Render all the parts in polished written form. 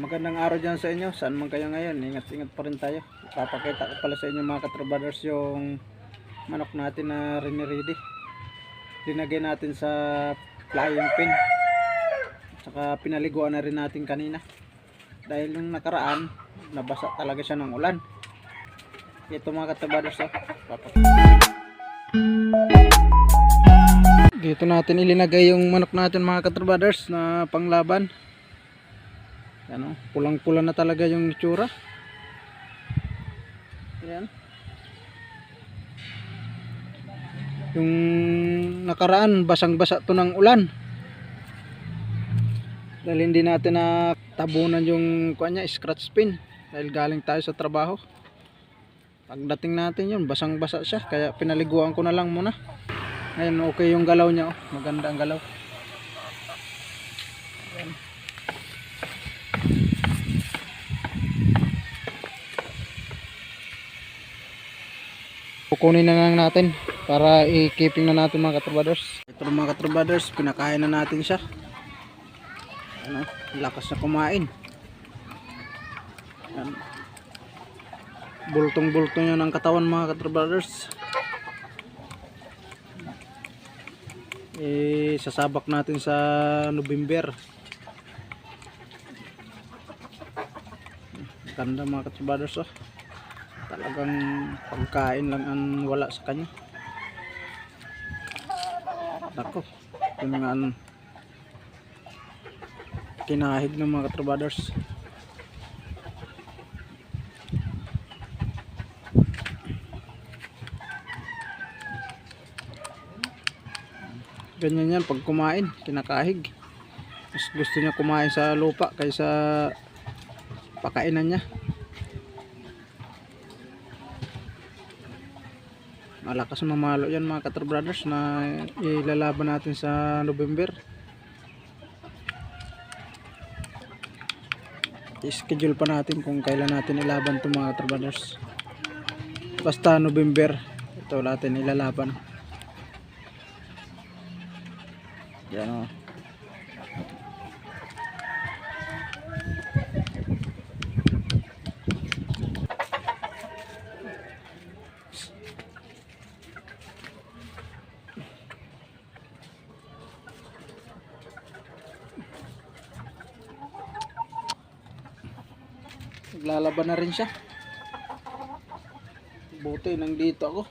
Magandang araw dyan sa inyo, saan man kayo ngayon, ingat-ingat pa rin tayo. Papakita ko pala sa inyo mga katrabaders yung manok natin na rini-ready. Linagay natin sa flying pin, saka pinaliguan na rin natin kanina. Dahil yung nakaraan, nabasa talaga siya ng ulan. Ito mga katrabaders, dito natin ilinagay yung manok natin mga katrabaders na panglaban. Ano, pulang-pula na talaga yung itsura. Ayan. Yung nakaraan, basang-basa to ng ulan. Dahil hindi natin na tabunan yung kanya, scratch pin. Dahil galing tayo sa trabaho. Pagdating natin yun, basang-basa siya. Kaya pinaliguan ko na lang muna. Ngayon, okay yung galaw niya. Oh. Maganda ang galaw. Ayan. Kukunin na lang natin para i-keeping na natin mga katrabaders. Ito mga katrabaders, pinakain na natin siya. Ano, lakas na kumain. Yan. Bultong-bultong yan ang katawan mga katrabaders. Sasabak natin sa November. Ganda mga katrabaders, oh. Talagang pagkain lang ang wala sa kanya. Nako, yung nga kinahig ng mga katrabaders. Ganyan yan pag kumain, kinakahig. Mas gusto niya kumain sa lupa kaysa pakainan niya. Malakas mamalo yan mga katrabaders na ilalaban natin sa November. I-schedule pa natin kung kailan natin ilaban itong mga katrabaders. Basta November ito natin ilalaban. Yan, oh. Naglalaban na rin siya. Buti nandito ako.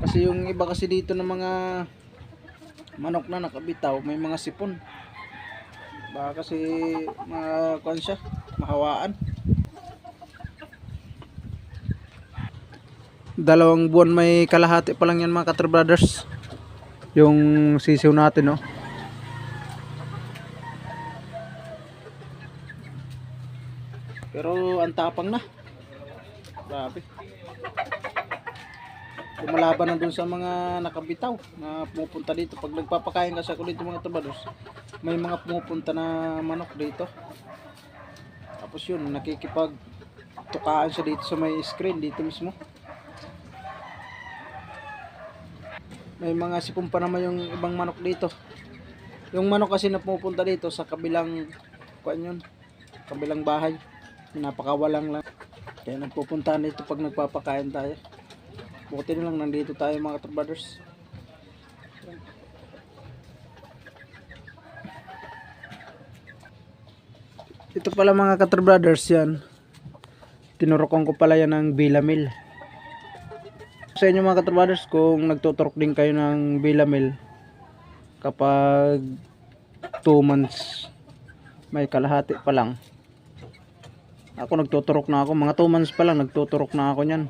Kasi yung iba kasi dito ng mga manok na nakabitaw, may mga sipon. Baka kasi kuan siya, mahawaan. 2 buwan may kalahati pa lang yan mga katrabaders. Yung sisiw natin, no. Pero ang tapang na. Grabe. Lumalaban na dun sa mga nakabitaw na pumupunta dito. Pag nagpapakain kasi ako dito mga katrabaders, may mga pumupunta na manok dito. Tapos yun, nakikipagtukaan siya dito sa may screen dito mismo. May mga sipon pa naman yung ibang manok dito. Yung manok kasi na pumupunta dito sa kabilang kuan yun, kabilang bahay. Napakawalang lang. Kaya nagpupuntahan dito pag nagpapakain tayo. Buti na lang nandito tayo mga katrabaders. Ito pala mga katrabaders yan. Tinurukan ko pala yan ng Bilamil. Sa inyo mga katrabaders, kung nagtuturok din kayo ng Bilamil kapag 2 months may kalahati pa lang. Ako nagtuturok na ako, mga 2 months pa lang nagtuturok na ako niyan.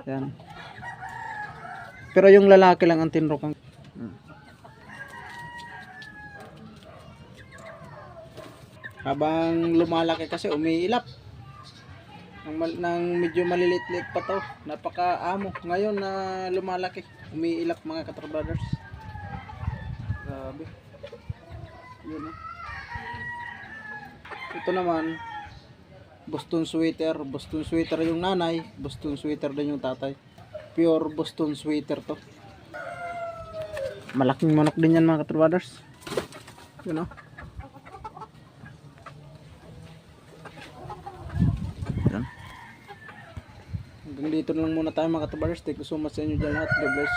Yan. Pero yung lalaki lang ang tinurukan. Habang lumalaki kasi umiilap. Nang medyo malilit-lit pa to, napaka-amo. Ngayon na lumalaki, umiilap mga katrabaders. Grabe. Yun, oh. Ito naman Boston sweater. Boston sweater yung nanay, Boston sweater din yung tatay. Pure Boston sweater to. Malaking manok din yan mga katrabaders. Yun, oh. hanggang dito na lang muna tayo mga Katrabaders. Thank you so much sa inyo dyan lahat. God bless.